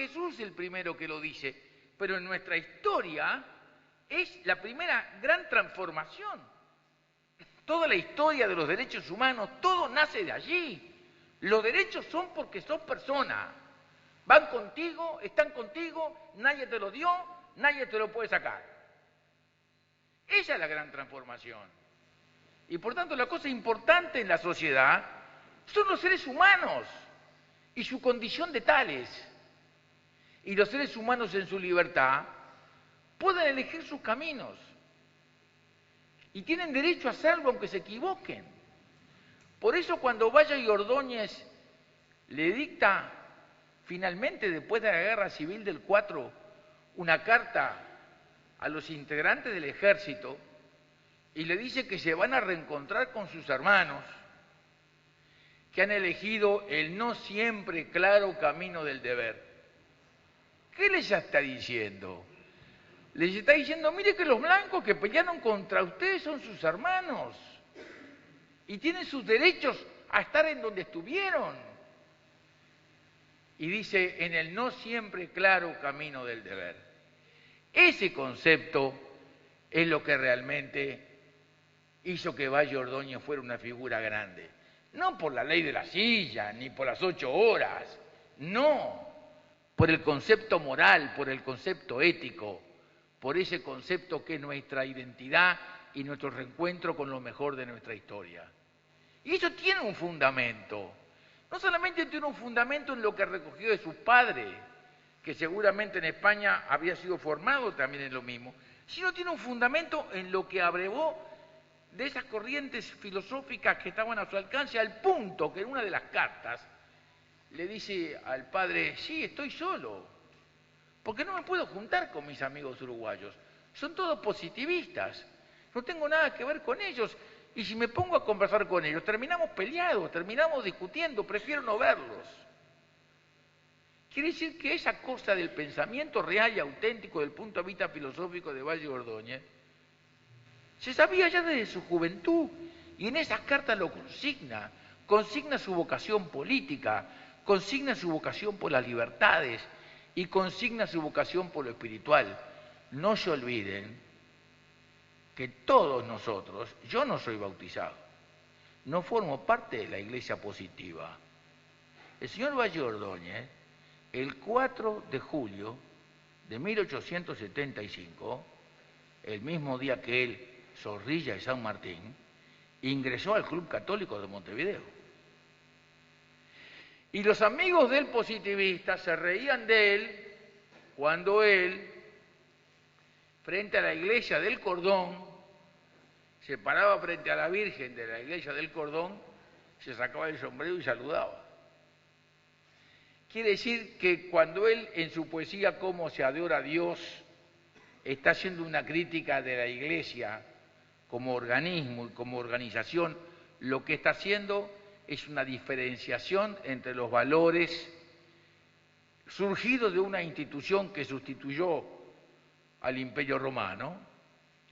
Jesús el primero que lo dice, pero en nuestra historia es la primera gran transformación. Toda la historia de los derechos humanos, todo nace de allí. Los derechos son porque sos persona. Van contigo, están contigo, nadie te lo dio, nadie te lo puede sacar. Esa es la gran transformación. Y por tanto la cosa importante en la sociedad son los seres humanos y su condición de tales. Y los seres humanos en su libertad pueden elegir sus caminos. Y tienen derecho a hacerlo aunque se equivoquen. Por eso cuando Valle y Ordóñez le dicta finalmente, después de la Guerra Civil del 4, una carta a los integrantes del ejército y le dice que se van a reencontrar con sus hermanos, que han elegido el no siempre claro camino del deber. ¿Qué les está diciendo? Les está diciendo, mire que los blancos que pelearon contra ustedes son sus hermanos y tienen sus derechos a estar en donde estuvieron. Y dice, en el no siempre claro camino del deber. Ese concepto es lo que realmente hizo que Valle Ordóñez fuera una figura grande. No por la ley de la silla, ni por las 8 horas, no, por el concepto moral, por el concepto ético, por ese concepto que es nuestra identidad y nuestro reencuentro con lo mejor de nuestra historia. Y eso tiene un fundamento. No solamente tiene un fundamento en lo que recogió de sus padres, que seguramente en España había sido formado también en lo mismo, sino tiene un fundamento en lo que abrevó de esas corrientes filosóficas que estaban a su alcance, al punto que en una de las cartas le dice al padre, sí, estoy solo, porque no me puedo juntar con mis amigos uruguayos, son todos positivistas, no tengo nada que ver con ellos, y si me pongo a conversar con ellos, terminamos peleados, terminamos discutiendo, prefiero no verlos. Quiere decir que esa cosa del pensamiento real y auténtico del punto de vista filosófico de Valle Ordóñez se sabía ya desde su juventud, y en esas cartas lo consigna, consigna su vocación política, consigna su vocación por las libertades y consigna su vocación por lo espiritual. No se olviden que todos nosotros, yo no soy bautizado, no formo parte de la iglesia positiva. El señor Valle Ordóñez, el 4 de julio de 1875, el mismo día que él, Zorrilla y San Martín, ingresó al Club Católico de Montevideo. Y los amigos del positivista se reían de él cuando él, frente a la iglesia del Cordón, se paraba frente a la Virgen de la iglesia del Cordón, se sacaba el sombrero y saludaba. Quiere decir que cuando él, en su poesía Cómo se adora a Dios, está haciendo una crítica de la iglesia como organismo y como organización, lo que está haciendo es una diferenciación entre los valores surgidos de una institución que sustituyó al Imperio Romano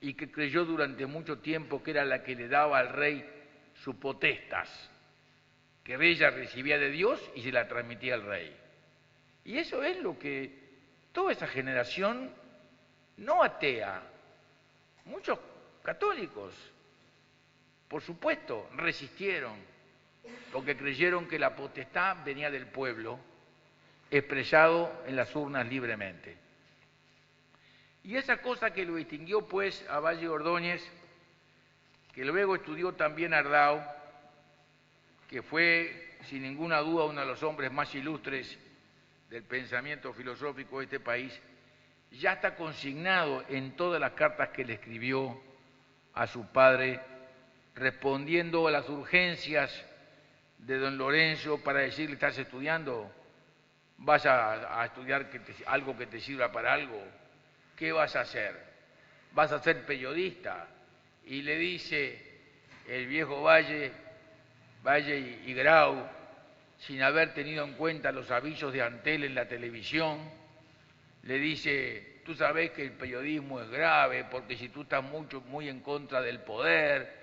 y que creyó durante mucho tiempo que era la que le daba al rey sus potestas, que ella recibía de Dios y se la transmitía al rey. Y eso es lo que toda esa generación no atea, muchos católicos, por supuesto, resistieron, porque creyeron que la potestad venía del pueblo, expresado en las urnas libremente. Y esa cosa que lo distinguió pues a Valle Ordóñez, que luego estudió también Ardao, que fue sin ninguna duda uno de los hombres más ilustres del pensamiento filosófico de este país, ya está consignado en todas las cartas que le escribió a su padre, respondiendo a las urgencias de don Lorenzo para decirle, ¿estás estudiando? ¿Vas a estudiar algo que te sirva para algo? ¿Qué vas a hacer? ¿Vas a ser periodista? Y le dice el viejo Valle y Grau, sin haber tenido en cuenta los avisos de Antel en la televisión, le dice, tú sabés que el periodismo es grave, porque si tú estás muy en contra del poder,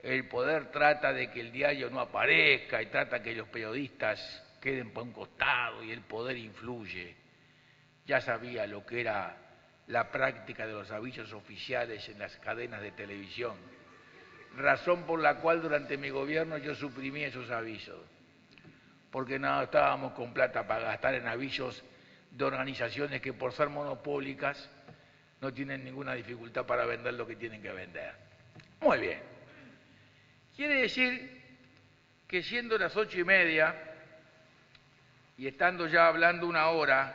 el poder trata de que el diario no aparezca y trata que los periodistas queden por un costado y el poder influye. ya sabía lo que era la práctica de los avisos oficiales en las cadenas de televisión, razón por la cual durante mi gobierno yo suprimí esos avisos, porque no estábamos con plata para gastar en avisos de organizaciones que por ser monopólicas no tienen ninguna dificultad para vender lo que tienen que vender. Muy bien. Quiere decir que siendo las 8:30 y estando ya hablando una hora,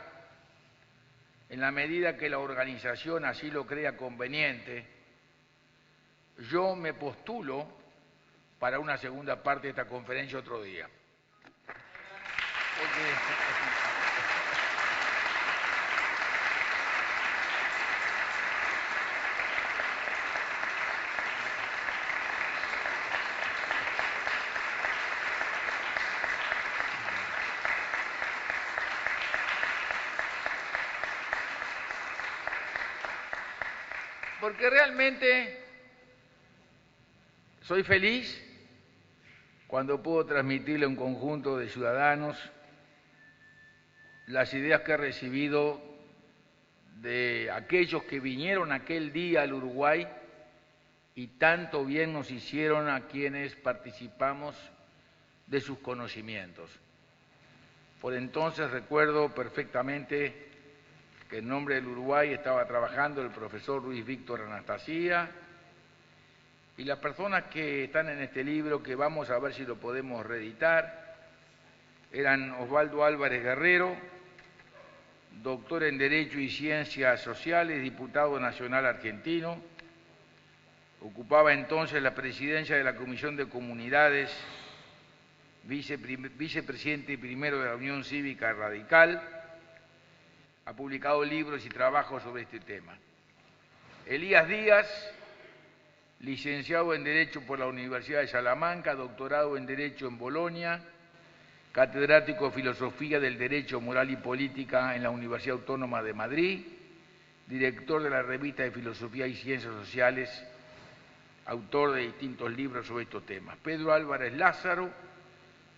en la medida que la organización así lo crea conveniente, yo me postulo para una segunda parte de esta conferencia otro día. Porque realmente soy feliz cuando puedo transmitirle a un conjunto de ciudadanos las ideas que he recibido de aquellos que vinieron aquel día al Uruguay y tanto bien nos hicieron a quienes participamos de sus conocimientos. Por entonces recuerdo perfectamente que en nombre del Uruguay estaba trabajando el profesor Luis Víctor Anastasia y las personas que están en este libro, que vamos a ver si lo podemos reeditar, eran Osvaldo Álvarez Guerrero, doctor en Derecho y Ciencias Sociales, diputado nacional argentino, ocupaba entonces la presidencia de la Comisión de Comunidades, vicepresidente primero de la Unión Cívica Radical. Ha publicado libros y trabajos sobre este tema. Elías Díaz, licenciado en Derecho por la Universidad de Salamanca, doctorado en Derecho en Bolonia, catedrático de Filosofía del Derecho Moral y Política en la Universidad Autónoma de Madrid, director de la Revista de Filosofía y Ciencias Sociales, autor de distintos libros sobre estos temas. Pedro Álvarez Lázaro,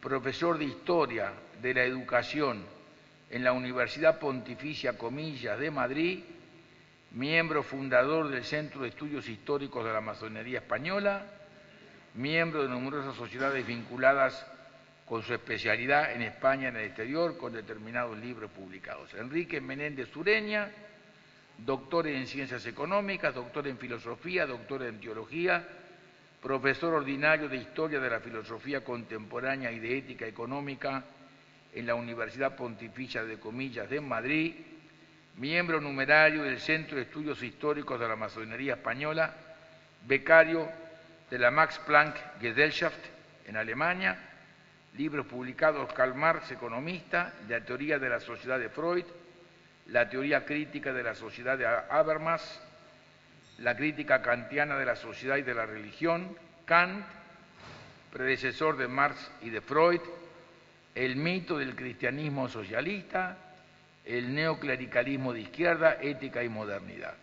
profesor de Historia de la Educación en la Universidad Pontificia Comillas de Madrid, miembro fundador del Centro de Estudios Históricos de la Masonería Española, miembro de numerosas sociedades vinculadas con su especialidad en España y en el exterior, con determinados libros publicados. Enrique Menéndez Ureña, doctor en Ciencias Económicas, doctor en Filosofía, doctor en Teología, profesor ordinario de Historia de la Filosofía Contemporánea y de Ética Económica en la Universidad Pontificia de Comillas de Madrid, miembro numerario del Centro de Estudios Históricos de la Masonería Española, becario de la Max Planck Gesellschaft en Alemania, libros publicados Karl Marx, economista, la teoría de la sociedad de Freud, la teoría crítica de la sociedad de Habermas, la crítica kantiana de la sociedad y de la religión, Kant, predecesor de Marx y de Freud, el mito del cristianismo socialista, el neoclericalismo de izquierda, ética y modernidad.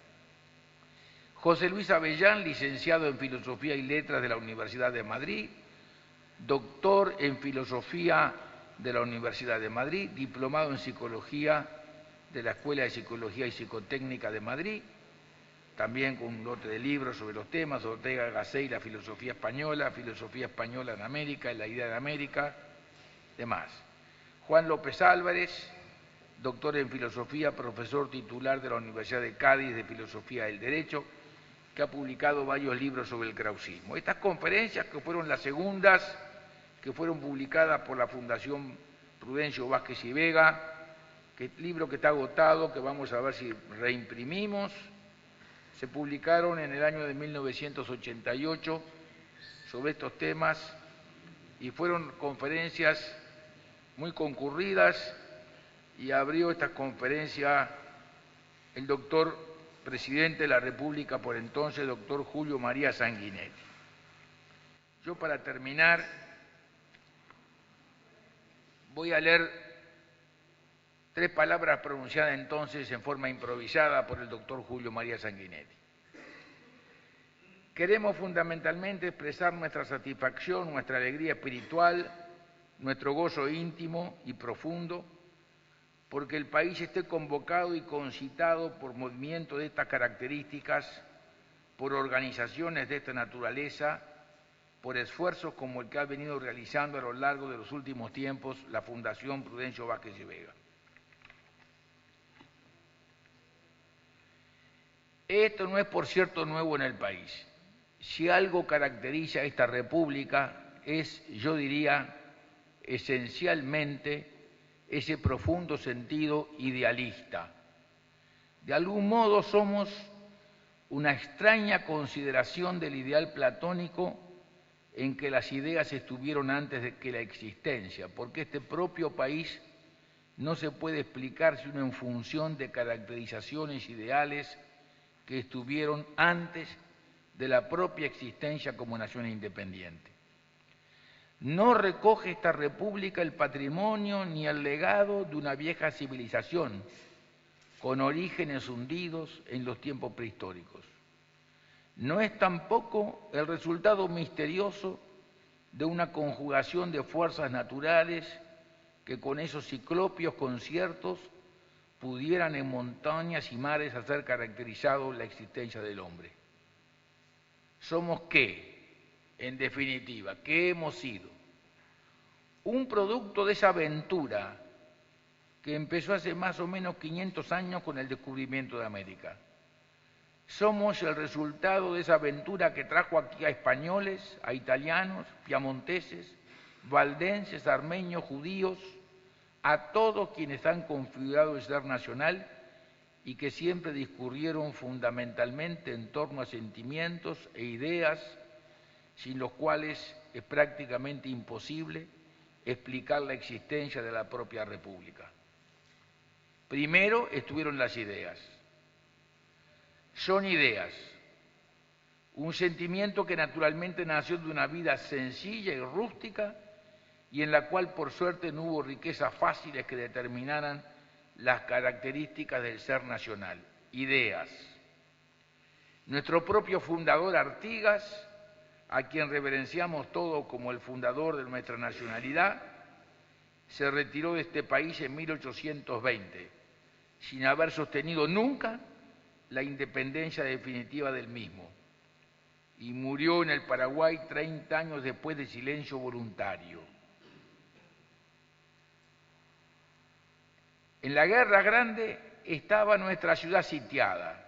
José Luis Avellán, licenciado en Filosofía y Letras de la Universidad de Madrid, doctor en Filosofía de la Universidad de Madrid, diplomado en Psicología de la Escuela de Psicología y Psicotécnica de Madrid, también con un lote de libros sobre los temas, Ortega Gasset y la filosofía española en América, la idea de América, demás. Juan López Álvarez, doctor en Filosofía, profesor titular de la Universidad de Cádiz de Filosofía del Derecho, que ha publicado varios libros sobre el krausismo. Estas conferencias, que fueron las segundas, que fueron publicadas por la Fundación Prudencio Vázquez y Vega, libro que está agotado, que vamos a ver si reimprimimos, se publicaron en el año de 1988 sobre estos temas y fueron conferencias muy concurridas, y abrió esta conferencia el doctor presidente de la República por entonces, doctor Julio María Sanguinetti. Yo, para terminar, voy a leer 3 palabras pronunciadas entonces en forma improvisada por el doctor Julio María Sanguinetti. Queremos fundamentalmente expresar nuestra satisfacción, nuestra alegría espiritual, nuestro gozo íntimo y profundo porque el país esté convocado y concitado por movimientos de estas características, por organizaciones de esta naturaleza, por esfuerzos como el que ha venido realizando a lo largo de los últimos tiempos la Fundación Prudencio Vázquez y Vega. Esto no es, por cierto, nuevo en el país. Si algo caracteriza a esta república es, yo diría, esencialmente ese profundo sentido idealista. De algún modo somos una extraña consideración del ideal platónico en que las ideas estuvieron antes de que la existencia, porque este propio país no se puede explicar sino en función de caracterizaciones ideales que estuvieron antes de la propia existencia como nación independiente. No recoge esta república el patrimonio ni el legado de una vieja civilización con orígenes hundidos en los tiempos prehistóricos. No es tampoco el resultado misterioso de una conjugación de fuerzas naturales que con esos ciclopios conciertos pudieran en montañas y mares hacer caracterizado la existencia del hombre. ¿Somos qué? En definitiva, ¿qué hemos sido? Un producto de esa aventura que empezó hace más o menos 500 años con el descubrimiento de América. Somos el resultado de esa aventura que trajo aquí a españoles, a italianos, piamonteses, valdenses, armenios, judíos, a todos quienes han configurado el ser nacional y que siempre discurrieron fundamentalmente en torno a sentimientos e ideas sin los cuales es prácticamente imposible explicar la existencia de la propia República. Primero estuvieron las ideas. Son ideas, un sentimiento que naturalmente nació de una vida sencilla y rústica y en la cual por suerte no hubo riquezas fáciles que determinaran las características del ser nacional. Ideas. Nuestro propio fundador Artigas, a quien reverenciamos todos como el fundador de nuestra nacionalidad, se retiró de este país en 1820, sin haber sostenido nunca la independencia definitiva del mismo, y murió en el Paraguay 30 años después de silencio voluntario. En la Guerra Grande estaba nuestra ciudad sitiada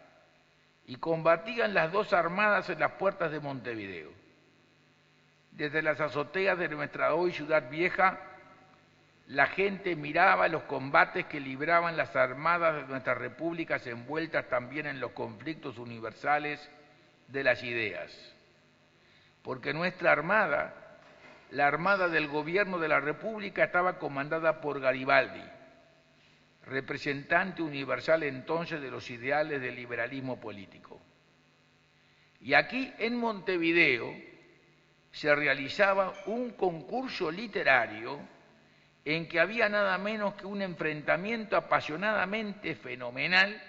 y combatían las dos armadas en las puertas de Montevideo. Desde las azoteas de nuestra hoy ciudad vieja, la gente miraba los combates que libraban las armadas de nuestras repúblicas envueltas también en los conflictos universales de las ideas. Porque nuestra armada, la armada del gobierno de la República, estaba comandada por Garibaldi, representante universal entonces de los ideales del liberalismo político. Y aquí en Montevideo se realizaba un concurso literario en que había nada menos que un enfrentamiento apasionadamente fenomenal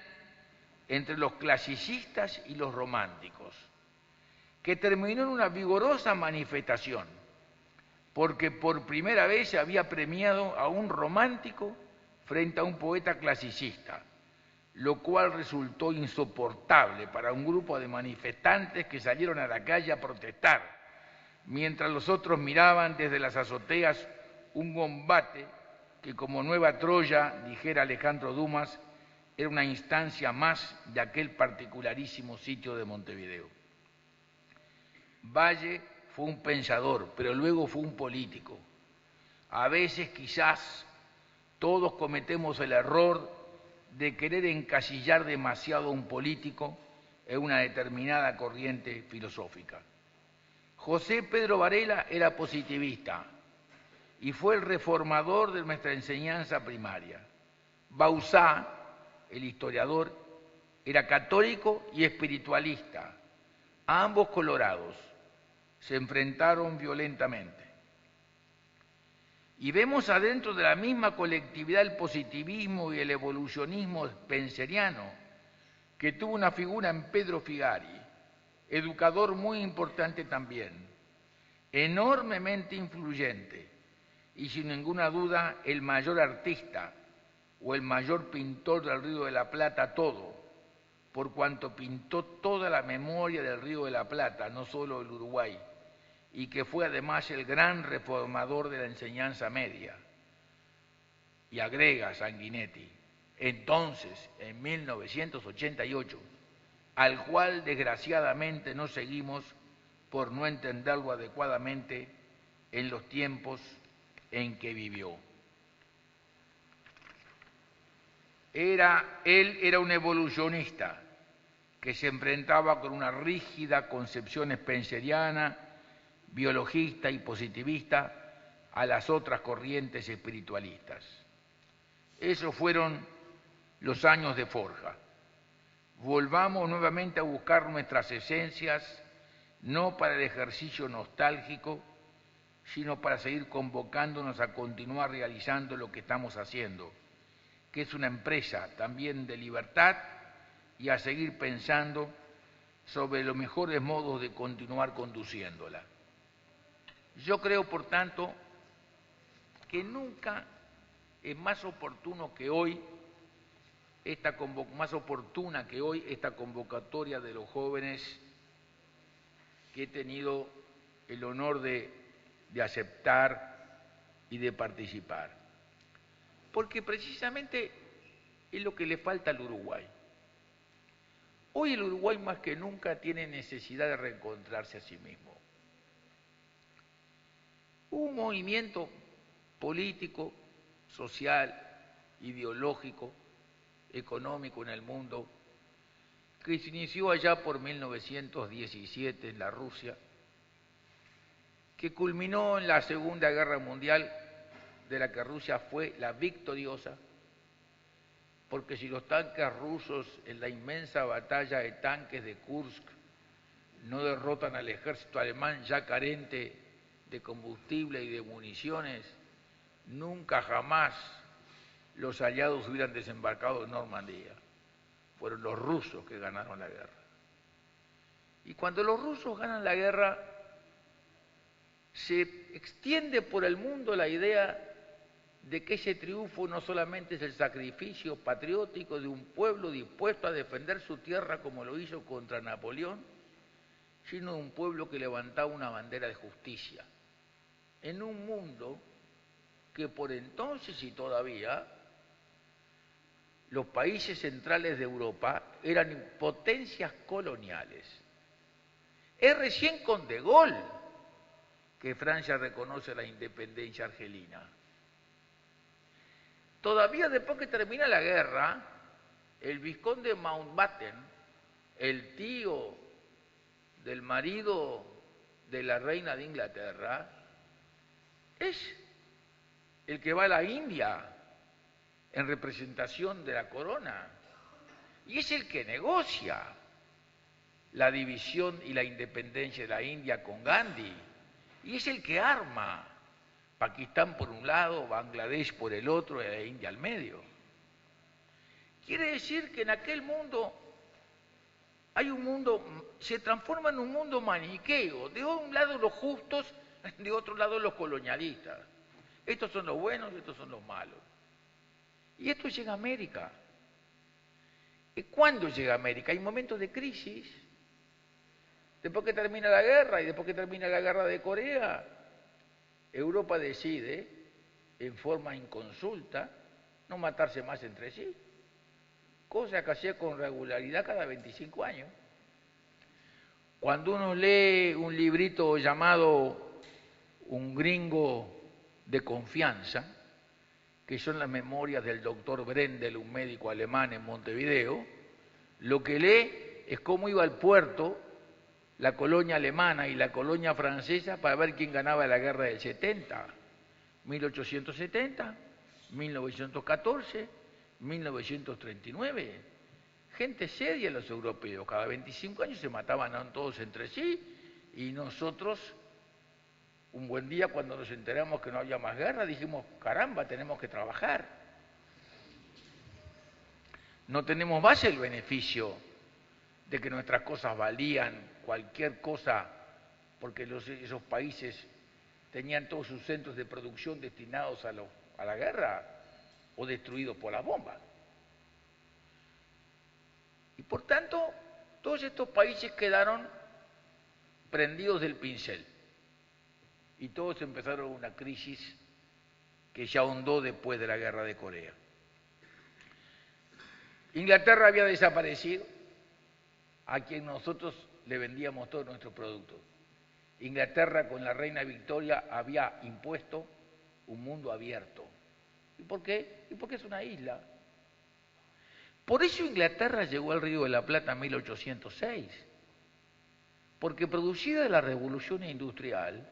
entre los clasicistas y los románticos, que terminó en una vigorosa manifestación, porque por primera vez se había premiado a un romántico frente a un poeta clasicista, lo cual resultó insoportable para un grupo de manifestantes que salieron a la calle a protestar, mientras los otros miraban desde las azoteas un combate que, como Nueva Troya, dijera Alejandro Dumas, era una instancia más de aquel particularísimo sitio de Montevideo. Valle fue un pensador, pero luego fue un político. A veces, quizás, todos cometemos el error de querer encasillar demasiado a un político en una determinada corriente filosófica. José Pedro Varela era positivista y fue el reformador de nuestra enseñanza primaria. Bauzá, el historiador, era católico y espiritualista. Ambos colorados se enfrentaron violentamente. Y vemos adentro de la misma colectividad el positivismo y el evolucionismo spenceriano, que tuvo una figura en Pedro Figari, educador muy importante también, enormemente influyente y sin ninguna duda el mayor artista, o el mayor pintor del Río de la Plata todo, por cuanto pintó toda la memoria del Río de la Plata, no solo el Uruguay, y que fue además el gran reformador de la enseñanza media. Y agrega Sanguinetti, entonces, en 1988, al cual desgraciadamente no seguimos por no entenderlo adecuadamente en los tiempos en que vivió. Él era un evolucionista que se enfrentaba con una rígida concepción spenceriana, biologista y positivista a las otras corrientes espiritualistas. Esos fueron los años de forja. Volvamos nuevamente a buscar nuestras esencias, no para el ejercicio nostálgico, sino para seguir convocándonos a continuar realizando lo que estamos haciendo, que es una empresa también de libertad, y a seguir pensando sobre los mejores modos de continuar conduciéndola. Yo creo, por tanto, que nunca es más oportuna que hoy esta convocatoria de los jóvenes que he tenido el honor de aceptar y de participar. Porque precisamente es lo que le falta al Uruguay. Hoy el Uruguay más que nunca tiene necesidad de reencontrarse a sí mismo. Hubo un movimiento político, social, ideológico, económico en el mundo que se inició allá por 1917 en la Rusia, que culminó en la Segunda Guerra Mundial, de la que Rusia fue la victoriosa, porque si los tanques rusos en la inmensa batalla de tanques de Kursk no derrotan al ejército alemán ya carente de combustible y de municiones, nunca jamás los aliados hubieran desembarcado en Normandía. Fueron los rusos que ganaron la guerra. Y cuando los rusos ganan la guerra, se extiende por el mundo la idea de que ese triunfo no solamente es el sacrificio patriótico de un pueblo dispuesto a defender su tierra como lo hizo contra Napoleón, sino de un pueblo que levantaba una bandera de justicia, en un mundo que por entonces y todavía los países centrales de Europa eran potencias coloniales. Es recién con De Gaulle que Francia reconoce la independencia argelina. Todavía después que termina la guerra, el vizconde de Mountbatten, el tío del marido de la reina de Inglaterra, es el que va a la India en representación de la corona, y es el que negocia la división y la independencia de la India con Gandhi, y es el que arma Pakistán por un lado, Bangladesh por el otro y la India al medio. Quiere decir que en aquel mundo hay un mundo, se transforma en un mundo maniqueo, de un lado los justos, de otro lado los colonialistas. Estos son los buenos y estos son los malos. Y esto llega a América. ¿Y cuándo llega a América? Hay momentos de crisis. Después que termina la guerra y después que termina la guerra de Corea, Europa decide, en forma inconsulta, no matarse más entre sí, cosa que hacía con regularidad cada 25 años. Cuando uno lee un librito llamado Un gringo de confianza, que son las memorias del doctor Brendel, un médico alemán en Montevideo, lo que lee es cómo iba al puerto la colonia alemana y la colonia francesa para ver quién ganaba la guerra del 70, 1870, 1914, 1939. Gente seria los europeos, cada 25 años se mataban todos entre sí, y nosotros, un buen día cuando nos enteramos que no había más guerra, dijimos, caramba, tenemos que trabajar. No tenemos más el beneficio de que nuestras cosas valían cualquier cosa, porque esos países tenían todos sus centros de producción destinados a la guerra. o destruidos por las bombas. Y por tanto, todos estos países quedaron prendidos del pincel. Y todos empezaron una crisis que ya ahondó después de la guerra de Corea. Inglaterra había desaparecido, a quien nosotros le vendíamos todos nuestros productos. Inglaterra con la reina Victoria había impuesto un mundo abierto. ¿Y por qué? Y porque es una isla. Por eso Inglaterra llegó al Río de la Plata en 1806, porque producida la revolución industrial,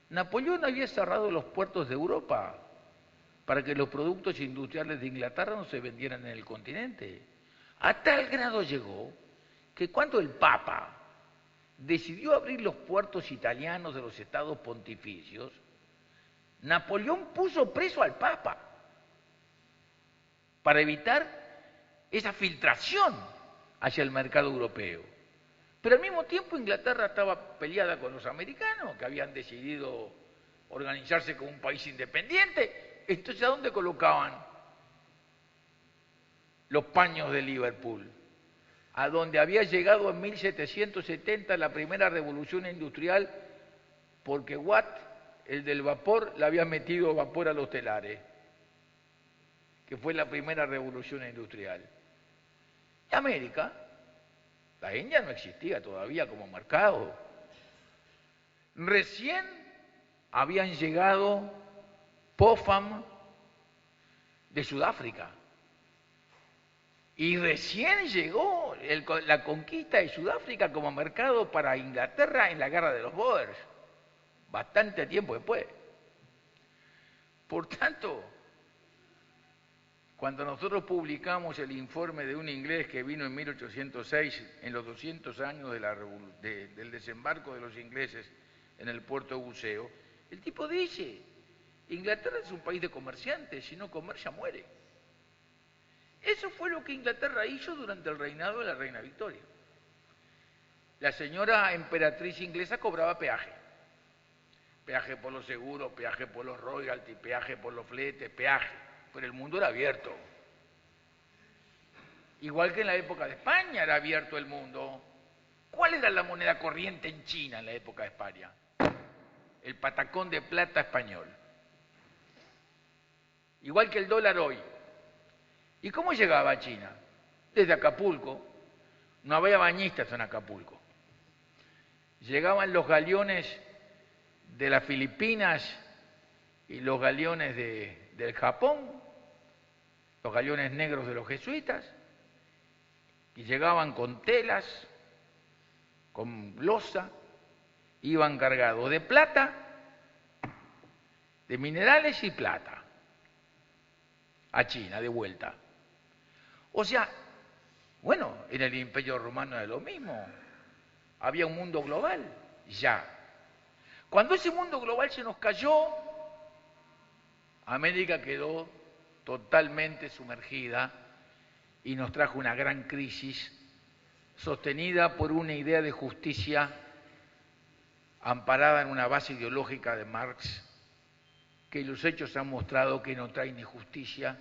Napoleón había cerrado los puertos de Europa para que los productos industriales de Inglaterra no se vendieran en el continente. A tal grado llegó que cuando el Papa decidió abrir los puertos italianos de los estados pontificios, Napoleón puso preso al Papa para evitar esa filtración hacia el mercado europeo. Pero al mismo tiempo Inglaterra estaba peleada con los americanos, que habían decidido organizarse como un país independiente. Entonces, ¿a dónde colocaban los paños de Liverpool? A donde había llegado en 1770 la primera revolución industrial, porque Watt, el del vapor, le había metido vapor a los telares, que fue la primera revolución industrial. Y América, la India no existía todavía como mercado. Recién habían llegado POFAM de Sudáfrica. Y recién llegó la conquista de Sudáfrica como mercado para Inglaterra en la guerra de los Boers, bastante tiempo después. Por tanto, cuando nosotros publicamos el informe de un inglés que vino en 1806, en los 200 años del desembarco de los ingleses en el puerto de Buceo, el tipo dice, Inglaterra es un país de comerciantes, si no comercia muere. Eso fue lo que Inglaterra hizo durante el reinado de la reina Victoria. La señora emperatriz inglesa cobraba peaje. Peaje por los seguros, peaje por los royalties, peaje por los fletes, peaje. Pero el mundo era abierto. Igual que en la época de España era abierto el mundo. ¿Cuál era la moneda corriente en China en la época de España? El patacón de plata español. Igual que el dólar hoy. ¿Y cómo llegaba a China? Desde Acapulco. No había bañistas en Acapulco. Llegaban los galeones de las Filipinas y los galeones del Japón, los galeones negros de los jesuitas, y llegaban con telas, con loza, iban cargados de plata, de minerales y plata, a China de vuelta. O sea, bueno, en el Imperio Romano era lo mismo, había un mundo global, ya. Cuando ese mundo global se nos cayó, América quedó totalmente sumergida y nos trajo una gran crisis sostenida por una idea de justicia amparada en una base ideológica de Marx, que los hechos han mostrado que no trae ni justicia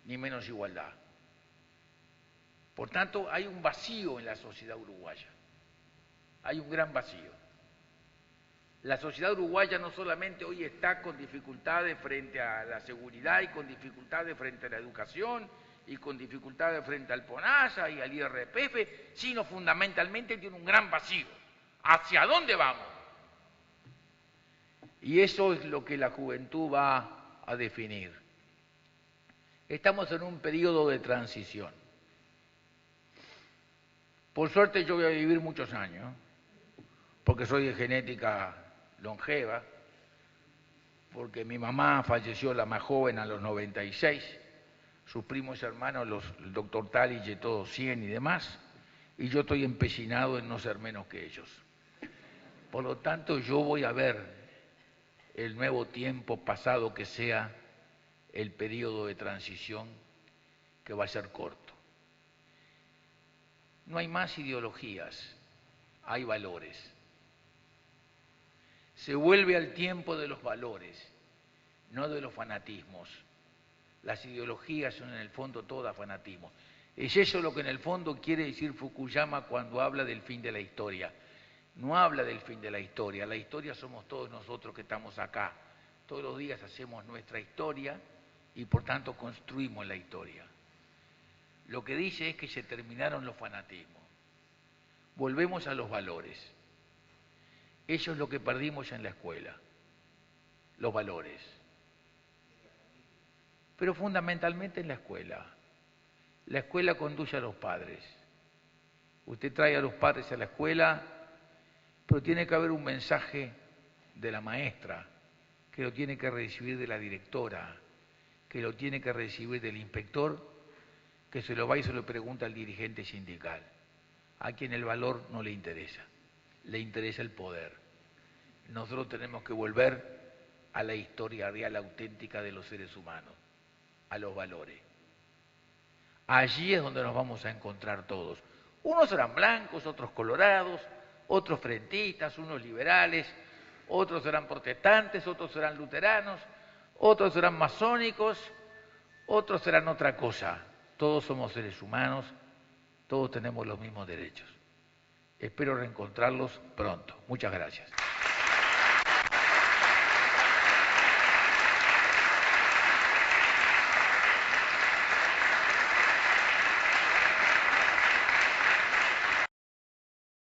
ni menos igualdad. Por tanto, hay un vacío en la sociedad uruguaya, hay un gran vacío. La sociedad uruguaya no solamente hoy está con dificultades frente a la seguridad y con dificultades frente a la educación y con dificultades frente al PONASA y al IRPF, sino fundamentalmente tiene un gran vacío. ¿Hacia dónde vamos? Y eso es lo que la juventud va a definir. Estamos en un periodo de transición. Por suerte yo voy a vivir muchos años, porque soy de genética longeva, porque mi mamá falleció la más joven a los 96, sus primos hermanos, el doctor Taliche, todos 100 y demás, y yo estoy empecinado en no ser menos que ellos. Por lo tanto, yo voy a ver el nuevo tiempo pasado que sea el periodo de transición, que va a ser corto. No hay más ideologías, hay valores. Se vuelve al tiempo de los valores, no de los fanatismos. Las ideologías son en el fondo todas fanatismo. Es eso lo que en el fondo quiere decir Fukuyama cuando habla del fin de la historia. No habla del fin de la historia somos todos nosotros que estamos acá. Todos los días hacemos nuestra historia y por tanto construimos la historia. Lo que dice es que se terminaron los fanatismos. Volvemos a los valores. Eso es lo que perdimos en la escuela, los valores. Pero fundamentalmente en la escuela. La escuela conduce a los padres. Usted trae a los padres a la escuela, pero tiene que haber un mensaje de la maestra, que lo tiene que recibir de la directora, que lo tiene que recibir del inspector, que se lo va y se lo pregunta al dirigente sindical, a quien el valor no le interesa el poder. Nosotros tenemos que volver a la historia real, auténtica de los seres humanos, a los valores. Allí es donde nos vamos a encontrar todos. Unos serán blancos, otros colorados, otros frentistas, unos liberales, otros serán protestantes, otros serán luteranos, otros serán masónicos, otros serán otra cosa. Todos somos seres humanos, todos tenemos los mismos derechos. Espero reencontrarlos pronto. Muchas gracias.